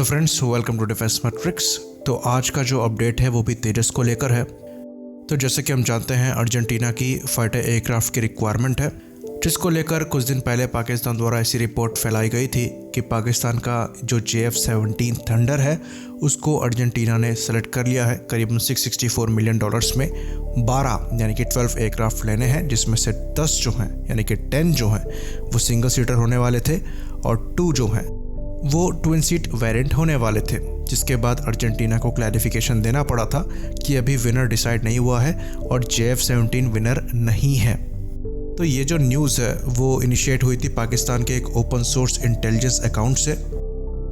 Hello friends, welcome to defence matrix. तो आज का जो अपडेट है वो भी तेजस को लेकर है। तो जैसे कि हम जानते हैं, अर्जेंटीना की फाइटर एयरक्राफ्ट की रिक्वायरमेंट है, जिसको लेकर कुछ दिन पहले पाकिस्तान द्वारा ऐसी रिपोर्ट फैलाई गई थी कि पाकिस्तान का जो JF-17 थंडर है उसको अर्जेंटीना ने सेलेक्ट कर लिया है। करीबन $664 मिलियन में 12 यानी कि 12 एयरक्राफ्ट लेने हैं, जिसमें से 10 जो हैं यानी कि 10 जो हैं वो सिंगल सीटर होने वाले थे और 2 जो हैं वो ट्विन सीट वेरिएंट होने वाले थे। जिसके बाद अर्जेंटीना को क्लैरिफिकेशन देना पड़ा था कि अभी विनर डिसाइड नहीं हुआ है और JF-17 विनर नहीं है। तो ये जो न्यूज़ है वो इनिशिएट हुई थी पाकिस्तान के एक ओपन सोर्स इंटेलिजेंस अकाउंट से।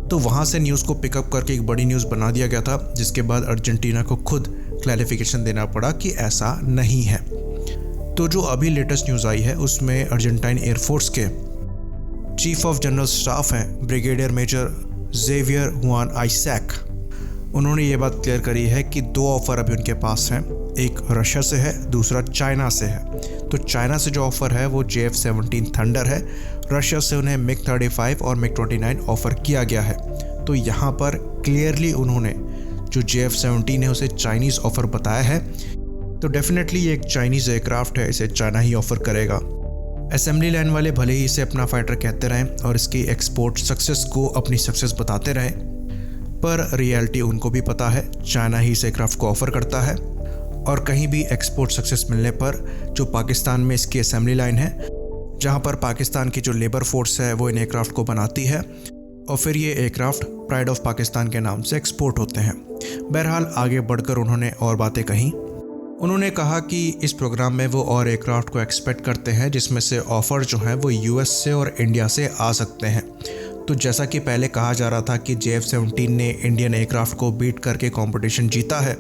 तो वहाँ से न्यूज़ को पिकअप करके एक बड़ी न्यूज़ बना दिया गया था, जिसके बाद अर्जेंटीना को खुद क्लैरिफिकेशन देना पड़ा कि ऐसा नहीं है। तो जो अभी लेटेस्ट न्यूज़ आई है उसमें अर्जेंटाइन एयरफोर्स के चीफ ऑफ जनरल स्टाफ हैं brigadier major Xavier Juan Isaac, उन्होंने ये बात क्लियर करी है कि 2 ऑफ़र अभी उनके पास हैं। एक रशिया से है, दूसरा चाइना से है। तो चाइना से जो ऑफ़र है वो JF-17 थंडर है, रशिया से उन्हें MiG-35 और MiG-29 ऑफ़र किया गया है। तो यहाँ पर क्लियरली उन्होंने जो JF-17 है उसे चाइनीज़ ऑफ़र बताया है। तो डेफिनेटली ये एक चाइनीज़ एयरक्राफ्ट है, इसे चाइना ही ऑफ़र करेगा। असेंबली लाइन वाले भले ही इसे अपना फाइटर कहते रहें और इसकी एक्सपोर्ट सक्सेस को अपनी सक्सेस बताते रहें, पर रियलिटी उनको भी पता है चाइना ही इस एयरक्राफ्ट को ऑफ़र करता है। और कहीं भी एक्सपोर्ट सक्सेस मिलने पर जो पाकिस्तान में इसकी असेंबली लाइन है, जहां पर पाकिस्तान की जो लेबर फोर्स है वो इन एयरक्राफ्ट को बनाती है और फिर ये एयरक्राफ्ट प्राइड ऑफ पाकिस्तान के नाम से एक्सपोर्ट होते हैं। बहरहाल आगे बढ़कर उन्होंने और बातें कहीं। उन्होंने कहा कि इस प्रोग्राम में वो और एयरक्राफ्ट को एक्सपेक्ट करते हैं, जिसमें से ऑफ़र जो हैं वो US से और इंडिया से आ सकते हैं। तो जैसा कि पहले कहा जा रहा था कि JF-17 ने इंडियन एयरक्राफ्ट को बीट करके कंपटीशन जीता है,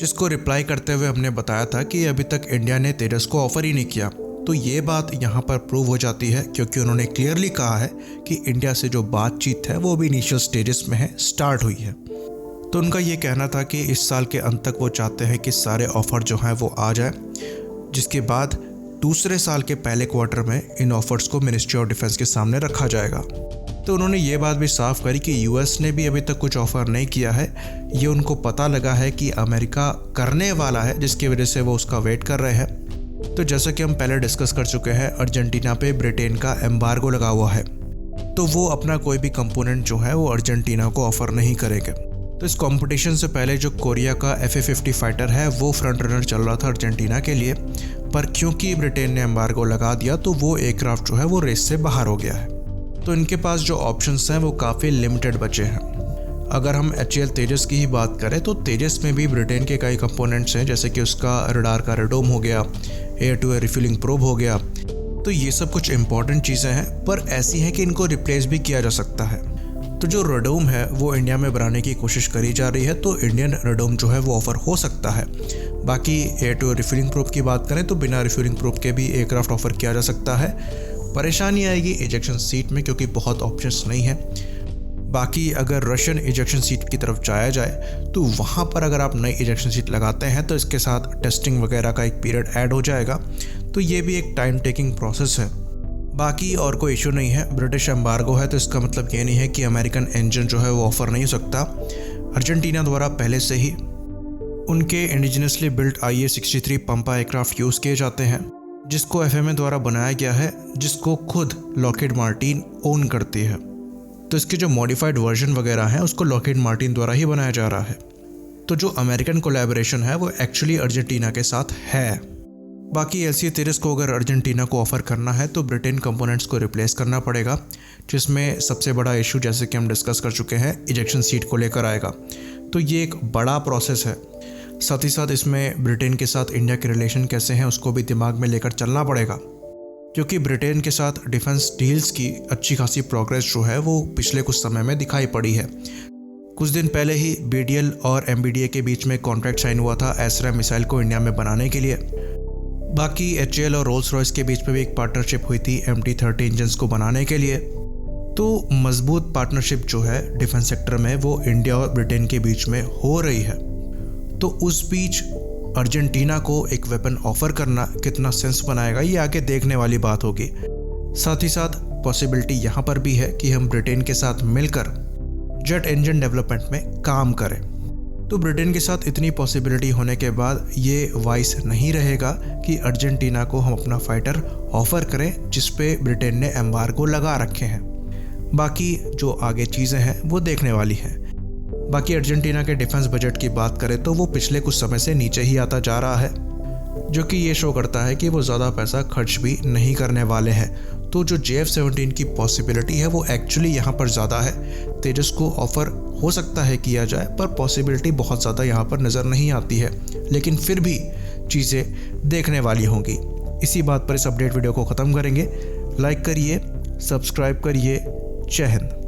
जिसको रिप्लाई करते हुए हमने बताया था कि अभी तक इंडिया ने तेजस को ऑफ़र ही नहीं किया। तो ये बात यहाँ पर प्रूव हो जाती है, क्योंकि उन्होंने क्लियरली कहा है कि इंडिया से जो बातचीत है वो भी इनिशियल स्टेजेस में है, स्टार्ट हुई है। तो उनका ये कहना था कि इस साल के अंत तक वो चाहते हैं कि सारे ऑफ़र जो हैं वो आ जाए, जिसके बाद दूसरे साल के पहले क्वार्टर में इन ऑफ़र्स को मिनिस्ट्री ऑफ डिफेंस के सामने रखा जाएगा। तो उन्होंने ये बात भी साफ करी कि US ने भी अभी तक कुछ ऑफ़र नहीं किया है। ये उनको पता लगा है कि अमेरिका करने वाला है, जिसकी वजह से वो उसका वेट कर रहे हैं। तो जैसा कि हम पहले डिस्कस कर चुके हैं, अर्जेंटीना पे ब्रिटेन का एम्बार्गो लगा हुआ है, तो वो अपना कोई भी कंपोनेंट जो है वो अर्जेंटीना को ऑफ़र नहीं करेंगे। तो इस कंपटीशन से पहले जो कोरिया का FA-50 फाइटर है वो फ्रंट रनर चल रहा था अर्जेंटीना के लिए, पर क्योंकि ब्रिटेन ने एम्बार्गो लगा दिया तो वो एयरक्राफ्ट जो है वो रेस से बाहर हो गया है। तो इनके पास जो ऑप्शंस हैं वो काफ़ी लिमिटेड बचे हैं। अगर हम HAL तेजस की ही बात करें तो तेजस में भी ब्रिटेन के कई कंपोनेंट्स हैं, जैसे कि उसका रडार का रेडोम हो गया, air to air refuelling probe हो गया। तो ये सब कुछ इंपॉर्टेंट चीज़ें हैं, पर ऐसी हैं कि इनको रिप्लेस भी किया जा सकता है। तो जो रेडोम है वो इंडिया में बनाने की कोशिश करी जा रही है, तो इंडियन रेडोम जो है वो ऑफ़र हो सकता है। बाकी air to air refuelling probe की बात करें तो बिना रिफ्यूलिंग प्रोब के भी एयरक्राफ्ट ऑफ़र किया जा सकता है। परेशानी आएगी इजेक्शन सीट में, क्योंकि बहुत ऑप्शंस नहीं है। बाकी अगर रशियन इजेक्शन सीट की तरफ जाया जाए तो वहाँ पर अगर आप नई इजेक्शन सीट लगाते हैं तो इसके साथ टेस्टिंग वगैरह का एक पीरियड ऐड हो जाएगा, तो ये भी एक टाइम टेकिंग प्रोसेस है। बाकी और कोई इशू नहीं है। ब्रिटिश एम्बार्गो है तो इसका मतलब ये नहीं है कि अमेरिकन इंजन जो है वो ऑफ़र नहीं हो सकता। अर्जेंटीना द्वारा पहले से ही उनके इंडिजिनसली बिल्ट IA-63 पंपा एयरक्राफ्ट यूज़ किए जाते हैं, जिसको FMA द्वारा बनाया गया है, जिसको खुद लॉकहीड मार्टिन ओन करती है। तो इसके जो मॉडिफाइड वर्जन वगैरह हैं उसको लॉकहीड मार्टिन द्वारा ही बनाया जा रहा है। तो जो अमेरिकन कोलैबोरेशन है वो एक्चुअली अर्जेंटीना के साथ है। बाकी LCA-30 को अगर अर्जेंटीना को ऑफ़र करना है तो ब्रिटेन कंपोनेंट्स को रिप्लेस करना पड़ेगा, जिसमें सबसे बड़ा इशू, जैसे कि हम डिस्कस कर चुके हैं, इजेक्शन सीट को लेकर आएगा। तो ये एक बड़ा प्रोसेस है। साथ ही साथ इसमें ब्रिटेन के साथ इंडिया के रिलेशन कैसे हैं उसको भी दिमाग में लेकर चलना पड़ेगा, क्योंकि ब्रिटेन के साथ डिफेंस डील्स की अच्छी खासी प्रोग्रेस जो है वो पिछले कुछ समय में दिखाई पड़ी है। कुछ दिन पहले ही BDL और MBDA के बीच में कॉन्ट्रैक्ट साइन हुआ था एसरा मिसाइल को इंडिया में बनाने के लिए। बाकी HAL और रोल्स रॉयस के बीच में भी एक पार्टनरशिप हुई थी MT-30 इंजन्स को बनाने के लिए। तो मजबूत पार्टनरशिप जो है डिफेंस सेक्टर में वो इंडिया और ब्रिटेन के बीच में हो रही है। तो उस बीच अर्जेंटीना को एक वेपन ऑफ़र करना कितना सेंस बनाएगा ये आगे देखने वाली बात होगी। साथ ही साथ पॉसिबिलिटी यहाँ पर भी है कि हम ब्रिटेन के साथ मिलकर जेट इंजन डेवलपमेंट में काम करें। तो ब्रिटेन के साथ इतनी पॉसिबिलिटी होने के बाद ये वाइस नहीं रहेगा कि अर्जेंटीना को हम अपना फाइटर ऑफर करें जिस पे ब्रिटेन ने एम्बार्गो लगा रखे हैं। बाकी जो आगे चीज़ें हैं वो देखने वाली हैं। बाकी अर्जेंटीना के डिफेंस बजट की बात करें तो वो पिछले कुछ समय से नीचे ही आता जा रहा है, जो कि ये शो करता है कि वो ज़्यादा पैसा खर्च भी नहीं करने वाले हैं। तो जो JF-17 की पॉसिबिलिटी है वो एक्चुअली यहाँ पर ज़्यादा है। तेजस को ऑफ़र हो सकता है किया जाए, पर पॉसिबिलिटी बहुत ज़्यादा यहाँ पर नज़र नहीं आती है, लेकिन फिर भी चीज़ें देखने वाली होंगी। इसी बात पर इस अपडेट वीडियो को ख़त्म करेंगे। लाइक करिए, सब्सक्राइब करिए। जय हिंद।